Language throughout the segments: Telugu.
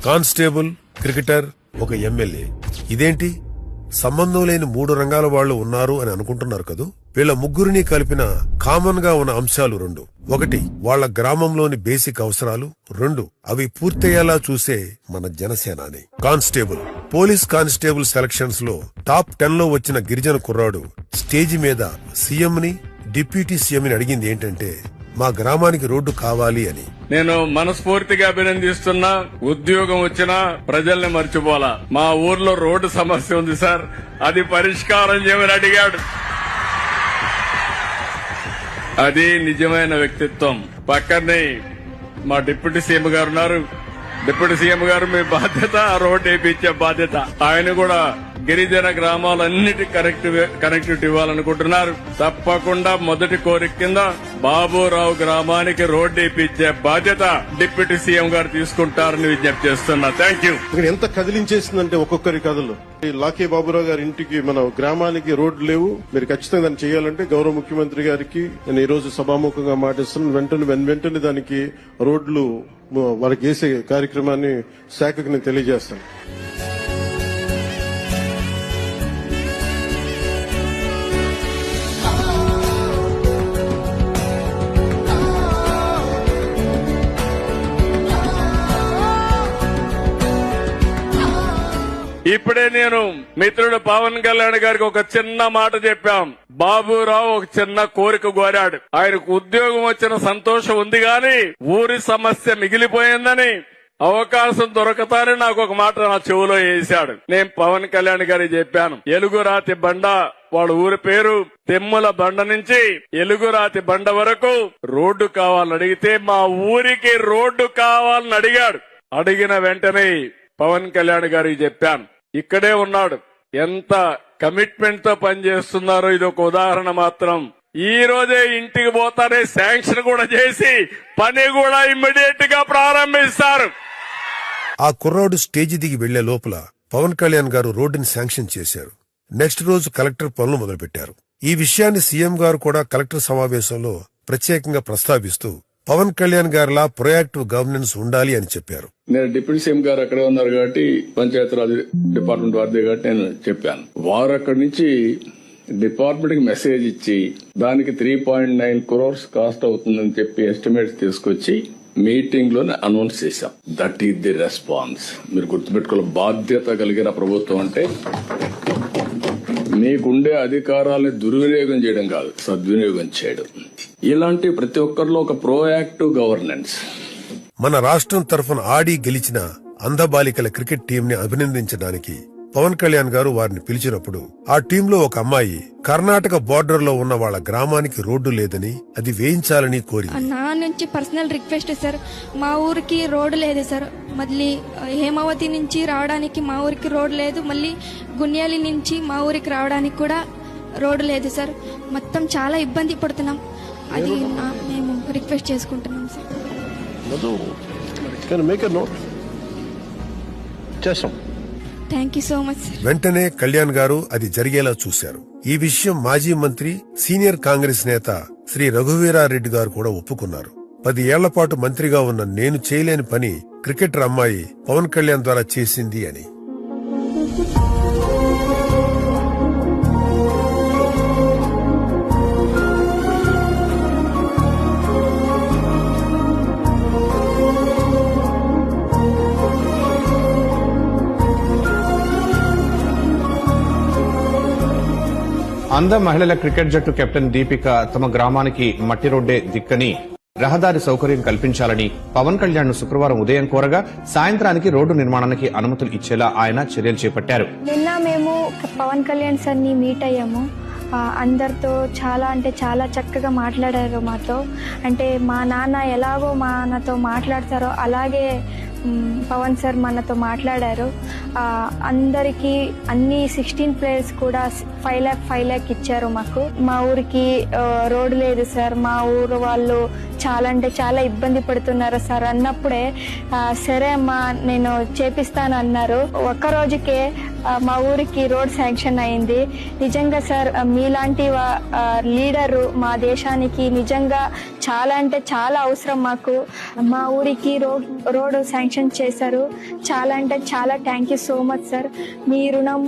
కానిస్టేబుల్, క్రికెటర్, ఒక ఎమ్మెల్యే. ఇదేంటి సంబంధం లేని 3 రంగాల వాళ్లు ఉన్నారు అని అనుకుంటున్నారు కదూ. వీళ్ళ ముగ్గురిని కలిపిన కామన్ గా ఉన్న అంశాలు 2. 1 వాళ్ల గ్రామంలోని బేసిక్ అవసరాలు. 2 అవి పూర్తయ్యేలా చూసే మన జనసేనాని. కానిస్టేబుల్, పోలీస్ కానిస్టేబుల్ సెలక్షన్స్ లో టాప్ 10 లో వచ్చిన గిరిజన కుర్రాడు స్టేజి మీద సీఎం ని, డిప్యూటీ సీఎం ని అడిగింది ఏంటంటే మా గ్రామానికి రోడ్డు కావాలి అని. నేను మనస్ఫూర్తిగా అభినందిస్తున్నా. ఉద్యోగం వచ్చినా ప్రజల్ని మర్చిపోలా. మా ఊర్లో రోడ్డు సమస్య ఉంది సార్, అది పరిష్కారం చేయమని అడిగాడు. అది నిజమైన వ్యక్తిత్వం. పక్కనే మా డిప్యూటీ సీఎం గారు ఉన్నారు. డిప్యూటీ సీఎం గారు మీ బాధ్యత రోడ్డు వేయించే బాధ్యత. ఆయన కూడా గిరిజన గ్రామాలన్నిటి కనెక్టివిటీ ఇవ్వాలనుకుంటున్నారు. తప్పకుండా మొదటి కోరిక కింద బాబురావు గ్రామానికి రోడ్డు వేయించే బాధ్యత డిప్యూటీ సీఎం గారు తీసుకుంటారని విజ్ఞప్తి చేస్తున్నా. Thank you. ఇక్కడ ఎంత కదిలించేసిందంటే ఒక్కొక్కరి కథలు. లాకే బాబురావు గారి ఇంటికి, మన గ్రామానికి రోడ్లు లేవు, మీరు ఖచ్చితంగా దాన్ని చేయాలంటే గౌరవ ముఖ్యమంత్రి గారికి నేను ఈ రోజు సభాముఖంగా మాటిస్తున్నాను. వెంటనే దానికి రోడ్లు వాళ్ళకి వేసే కార్యక్రమాన్ని శాఖకు నేను తెలియజేస్తాను. ఇప్పుడే నేను మిత్రుడు పవన్ కళ్యాణ్ గారికి ఒక చిన్న మాట చెప్పాం. బాబురావు ఒక చిన్న కోరిక కోరాడు. ఆయనకు ఉద్యోగం వచ్చిన సంతోషం ఉంది గాని ఊరి సమస్య మిగిలిపోయిందని, అవకాశం దొరకతారని నాకు ఒక మాట నా చెవులో వేశాడు. నేను పవన్ కళ్యాణ్ గారికి చెప్పాను, ఎలుగురాతి బండ వాళ్ళ ఊరి పేరు, తెమ్ముల బండ నుంచి ఎలుగురాతి బండ వరకు రోడ్డు కావాలని అడిగితే మా ఊరికి రోడ్డు కావాలని అడిగాడు. అడిగిన వెంటనే పవన్ కళ్యాణ్ గారికి చెప్పాను. ఇక్కడే ఉన్నాడు. ఎంత కమిట్మెంట్ తో పనిచేస్తున్నారో ఇది ఒక ఉదాహరణ మాత్రం. ఈ రోజే ఇంటికి పోతానే శాంక్షన్ కూడా చేసి పని కూడా ఇమ్మీడియట్ గా ప్రారంభిస్తారు. ఆ కుర్రాడు స్టేజి దిగి వెళ్లే లోపల పవన్ కళ్యాణ్ గారు రోడ్డుని శాంక్షన్ చేశారు. నెక్స్ట్ రోజు కలెక్టర్ పనులు మొదలుపెట్టారు. ఈ విషయాన్ని సీఎం గారు కూడా కలెక్టర్ సమావేశంలో ప్రత్యేకంగా ప్రస్తావిస్తూ పవన్ కళ్యాణ్ గారిలా ప్రొయాక్టివ్ గవర్నెన్స్ ఉండాలి అని చెప్పారు. నేను డిప్యూటీ సీఎం గారు అక్కడే ఉన్నారు కాబట్టి, పంచాయతీరాజ్ డిపార్ట్మెంట్ వారిదే కాబట్టి నేను చెప్పాను. వారు అక్కడి నుంచి డిపార్ట్మెంట్ కి మెసేజ్ ఇచ్చి దానికి 3.9 crores కాస్ట్ అవుతుందని చెప్పి ఎస్టిమేట్స్ తీసుకొచ్చి మీటింగ్ లోనే అనౌన్స్ చేశాం. That is the response. మీరు గుర్తుపెట్టుకోవాలి, బాధ్యత కలిగిన ప్రభుత్వం అంటే మీకుండే అధికారాలను దుర్వినియోగం చేయడం కాదు, సద్వినియోగం చేయడం. ఇలాంటి ప్రతి ఒక్కరిలో ఒక ప్రోయాక్టివ్ గవర్నెన్స్. మన రాష్ట్రం తరఫున ఆడి గెలిచిన అంధబాలికల క్రికెట్ టీం ని అభినందించడానికి పవన్ కళ్యాణ్ గారు వారిని పిలిచినప్పుడు ఆ టీంలో ఒక అమ్మాయి కర్ణాటక బోర్డర్ లో ఉన్న వాళ్ళ గ్రామానికి రోడ్డు లేదని, అది వేయించాలని కోరింది. నా నుంచి పర్సనల్ రిక్వెస్ట్ సార్, మా ఊరికి రోడ్డు లేదు సార్. మళ్ళీ హేమావతి నుంచి రావడానికి మా ఊరికి రోడ్డు లేదు. మళ్ళీ గున్యాలి నుంచి మా ఊరికి రావడానికి కూడా రోడ్డు లేదు సార్. మొత్తం చాలా ఇబ్బంది పడుతున్నాం. అది మేము రిక్వెస్ట్ చేసుకుంటున్నాం sir. Thank you so much sir. వెంటనే కళ్యాణ్ గారు అది జరిగేలా చూశారు. ఈ విషయం మాజీ మంత్రి, సీనియర్ కాంగ్రెస్ నేత శ్రీ రఘువీరారెడ్డి గారు కూడా ఒప్పుకున్నారు. 10 ఏళ్ల పాటు మంత్రిగా ఉన్న నేను చేయలేని పని క్రికెటర్ అమ్మాయి పవన్ కళ్యాణ్ ద్వారా చేసింది అని. అంధ మహిళల క్రికెట్ జట్టు కెప్టెన్ దీపిక తమ గ్రామానికి మట్టి రోడ్డే దిక్కని, రహదారి సౌకర్యం కల్పించాలని పవన్ కళ్యాణ్ ను శుక్రవారం ఉదయం కోరగా సాయంత్రానికి రోడ్డు నిర్మాణానికి అనుమతులు ఇచ్చేలా ఆయన చర్యలు చేపట్టారు. నిన్న మేము పవన్ కళ్యాణ్ సార్ ని మీట్ అయ్యాము. అందరితో చాలా అంటే చాలా చక్కగా మాట్లాడారు మాతో. అంటే మా నాన్న ఎలాగో మనతో మాట్లాడతారో అలాగే పవన్ సార్ మనతో మాట్లాడారు. అందరికీ అన్ని 16 ప్లేయర్స్ కూడా 5 lakh ఇచ్చారు మాకు. మా ఊరికి రోడ్డు లేదు సార్, మా ఊరు వాళ్ళు చాలా అంటే చాలా ఇబ్బంది పడుతున్నారు సార్ అన్నప్పుడే సరే అమ్మా నేను చేపిస్తాను అన్నారు. ఒక్క రోజుకే మా ఊరికి రోడ్ శాంక్షన్ అయింది. నిజంగా సార్ మీలాంటి లీడరు మా దేశానికి నిజంగా చాలా అంటే చాలా అవసరం మాకు. మా ఊరికి రోడ్ శాంక్షన్ చేశారు. చాలా అంటే చాలా thank you so much sir. మీ రుణం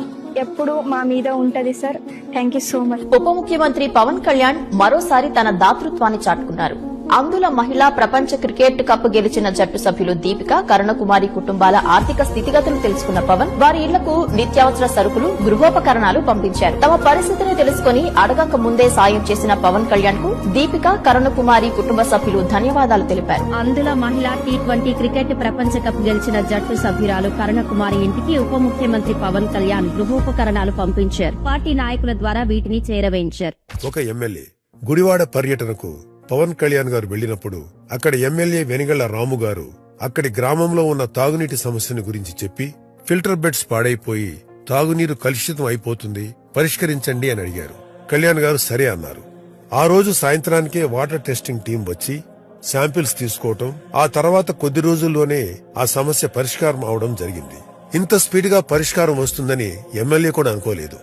ఎప్పుడు మా మీద ఉంటది sir. Thank you so much. ఉప ముఖ్యమంత్రి పవన్ కళ్యాణ్ మరోసారి తన దాతృత్వాన్ని చాటుకున్నారు. అందుల మహిళా ప్రపంచ క్రికెట్ కప్ గెలిచిన జట్టు సభ్యులు దీపిక, కరుణకుమారి కుటుంబాల ఆర్థిక స్థితిగతులు తెలుసుకున్న పవన్ వారి ఇళ్లకు నిత్యావసర సరుకులు, గృహోపకరణాలు పంపించారు. తమ పరిస్థితిని తెలుసుకుని అడగక ముందే సాయం చేసిన పవన్ కళ్యాణ్ కు దీపిక, కరుణకుమారి కుటుంబ సభ్యులు ధన్యవాదాలు తెలిపారు. అందుల మహిళా T20 క్రికెట్ ప్రపంచ కప్ గెలిచిన జట్టు సభ్యురాలు కరుణకుమారి ఇంటికి ఉప ముఖ్యమంత్రి పవన్ కళ్యాణ్ గృహోపకరణాలు పంపించారు. పార్టీ నాయకుల ద్వారా వీటిని చేరవేయించారు. ఒక ఎమ్మెల్యే గుడివాడ పర్యటనకు పవన్ కళ్యాణ్ గారు వెళ్లినప్పుడు అక్కడ ఎమ్మెల్యే వెనిగళ్ల రాము గారు అక్కడి గ్రామంలో ఉన్న తాగునీటి సమస్యను గురించి చెప్పి ఫిల్టర్ బెడ్స్ పాడైపోయి తాగునీరు కలుషితం అయిపోతుంది, పరిష్కరించండి అని అడిగారు. కళ్యాణ్ గారు సరే అన్నారు. ఆ రోజు సాయంత్రానికే వాటర్ టెస్టింగ్ టీం వచ్చి శాంపిల్స్ తీసుకోవటం, ఆ తర్వాత కొద్ది రోజుల్లోనే ఆ సమస్య పరిష్కారం అవడం జరిగింది. ఇంత స్పీడ్ గా పరిష్కారం వస్తుందని ఎమ్మెల్యే కూడా అనుకోలేదు.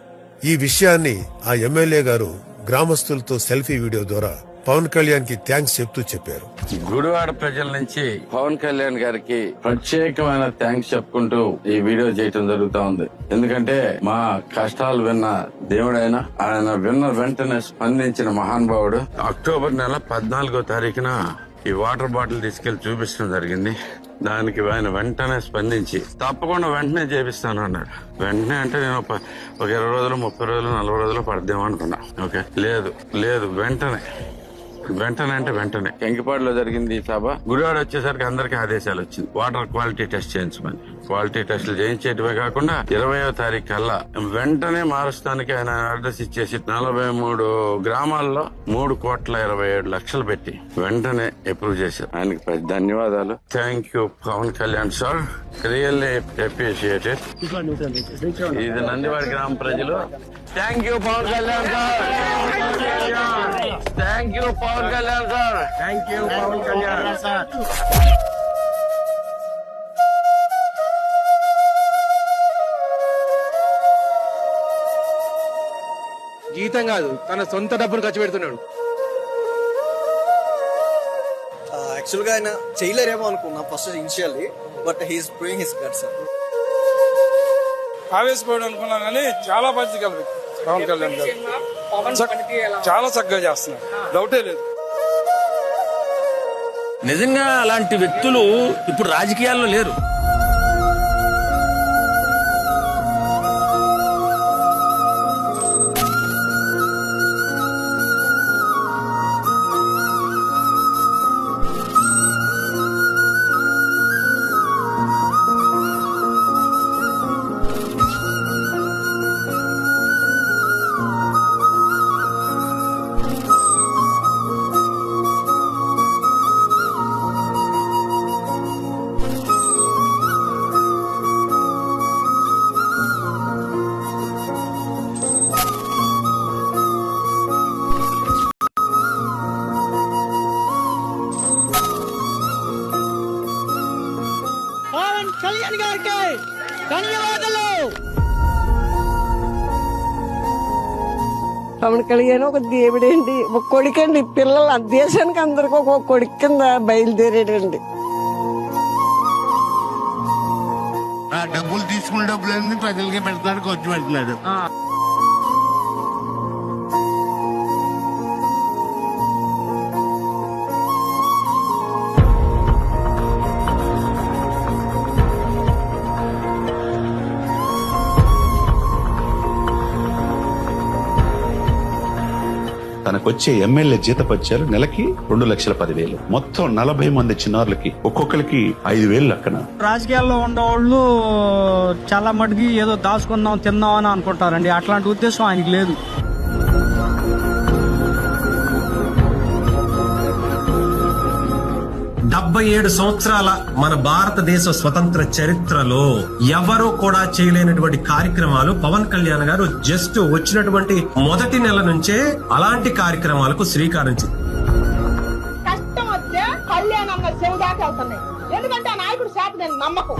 ఈ విషయాన్ని ఆ ఎమ్మెల్యే గారు గ్రామస్తులతో సెల్ఫీ వీడియో ద్వారా పవన్ కళ్యాణ్ కి థ్యాంక్స్ చెప్తూ చెప్పారు. గుడివాడ ప్రజల నుంచి పవన్ కళ్యాణ్ గారికి ప్రత్యేకమైన థ్యాంక్స్ చెప్పుకుంటూ ఈ వీడియో చేయటం జరుగుతా ఉంది. ఎందుకంటే మా కష్టాలు విన్న దేవుడైన ఆయన విన్న వెంటనే స్పందించిన మహానుభావుడు. అక్టోబర్ నెల 14వ తారీఖున ఈ వాటర్ బాటిల్ తీసుకెళ్లి చూపించడం జరిగింది. దానికి ఆయన వెంటనే స్పందించి తప్పకుండా వెంటనే చేపిస్తాను అన్నాడు. వెంటనే అంటే నేను ఒక 20 రోజులు, 30 రోజులు, 40 రోజులు పడదేమో అనుకున్నా. ఓకే, లేదు వెంటనే అంటే వెంటనే. ఎంకిపాడులో జరిగింది ఈ సభ. గుడివాడ వచ్చేసరికి అందరికీ ఆదేశాలు వచ్చింది వాటర్ క్వాలిటీ టెస్ట్ చేయించమని. క్వాలిటీ టెస్టులు చేయించేటివే కాకుండా 20వ తారీఖు కల్లా వెంటనే మారుస్తానికి ఆయన అడ్రస్ ఇచ్చేసి 43 గ్రామాల్లో 3,27,00,000 పెట్టి వెంటనే అప్రూవ్ చేశారు. ఆయనకి పెద్ద ధన్యవాదాలు. Thank you Pawan Kalyan sir, really appreciated. ఇది నందివాడ గ్రామ ప్రజలు. Thank you Pawan Kalyan sir. Thank you Pawan Kalyan sir. Thank you Pawan Kalyan sir. జీతం కాదు, తన సొంత డబ్బులు ఖర్చు పెడుతున్నాడు. యాక్చువల్ గా ఆయన చేయలేరేమో అనుకున్నా first initially, but he's doing his best sir. ఆవేశపోయాడు అనుకున్నా కానీ చాలా మంచి కలిపి పవన్ కళ్యాణ్ గారు చాలా చక్కగా చేస్తున్నారు, డౌటే లేదు. నిజంగా అలాంటి వ్యక్తులు ఇప్పుడు రాజకీయాల్లో లేరు. కళ్యాణ్ గారికి ధన్యవాదాలు. పవన్ కళ్యాణ్ ఒక దేవుడండి, ఒక కొడుకండి. పిల్లలు దేశానికి అందరికి ఒక కొడుకు కింద బయలుదేరాడండి. డబ్బులు తీసుకున్న డబ్బులన్నీ ప్రజలకి పెడతాడు, ఖర్చు పెడుతున్నాడు. తనకొచ్చే ఎమ్మెల్యే జీతపత్యాలు నెలకి 2,10,000. మొత్తం 40 మంది చిన్నారులకి ఒక్కొక్కరికి 5,000 లెక్కన. రాజకీయాల్లో ఉండేవాళ్ళు చాలా మటుకి ఏదో దాచుకుందాం తిందాం అని అనుకుంటారండి. అట్లాంటి ఉద్దేశం ఆయనకి లేదు. 77 సంవత్సరాల మన భారతదేశ స్వతంత్ర చరిత్రలో ఎవరూ కూడా చేయలేనటువంటి కార్యక్రమాలు పవన్ కళ్యాణ్ గారు జస్ట్ వచ్చినటువంటి మొదటి నెల నుంచే అలాంటి కార్యక్రమాలకు శ్రీకారం కష్టం వచ్చే కళ్యాణ్ అన్న చెవు దాకా వెళ్తున్నాయి. ఎందుకంటే ఆ నాయకుడు శాఖ నేను నమ్మకం.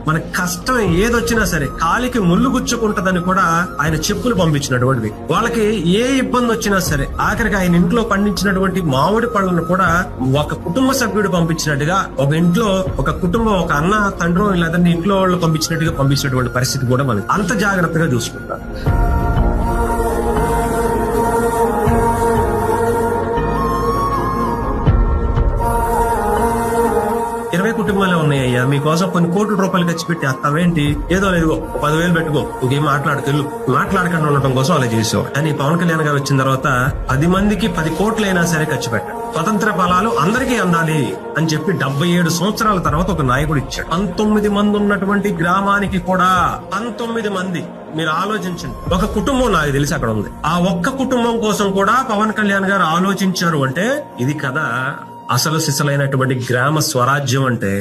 మన కష్టం ఏదొచ్చినా సరే కాలికి ముళ్ళు గుచ్చుకుంటదని కూడా ఆయన చెప్పులు పంపించినటువంటి వ్యక్తి. వాళ్ళకి ఏ ఇబ్బంది వచ్చినా సరే ఆఖరికి ఆయన ఇంట్లో పండించినటువంటి మామిడి పళ్ళను కూడా ఒక కుటుంబ సభ్యుడు పంపించినట్టుగా, ఒక ఇంట్లో ఒక కుటుంబం, ఒక అన్న తండ్రి లేదంటే ఇంట్లో వాళ్ళు పంపించినటువంటి పరిస్థితి కూడా మనం అంత జాగ్రత్తగా చూసుకుంటారు. 20 కుటుంబాలే ఉన్నాయ్యా, మీకోసం కొన్ని కోట్ల రూపాయలు ఖర్చు పెట్టి అత్తావేంటి, ఏదో లేదు 10,000 పెట్టుకో, ఇంకేం మాట్లాడకెళ్ళు, మాట్లాడకుండా ఉండటం కోసం అలా చేసావు. కానీ పవన్ కళ్యాణ్ గారు వచ్చిన తర్వాత 10 మందికి 10 కోట్లైనా సరే ఖర్చు పెట్టాడు. స్వతంత్ర ఫలాలు అందరికీ అందాలి అని చెప్పి 77 సంవత్సరాల తర్వాత ఒక నాయకుడు ఇచ్చాడు. 19 మంది ఉన్నటువంటి గ్రామానికి కూడా 19 మంది. మీరు ఆలోచించండి, ఒక కుటుంబం నాకు తెలిసి అక్కడ ఉంది. ఆ ఒక్క కుటుంబం కోసం కూడా పవన్ కళ్యాణ్ గారు ఆలోచించారు అంటే ఇది కదా అసలు సిసలైనటువంటి గ్రామ స్వరాజ్యం అంటే.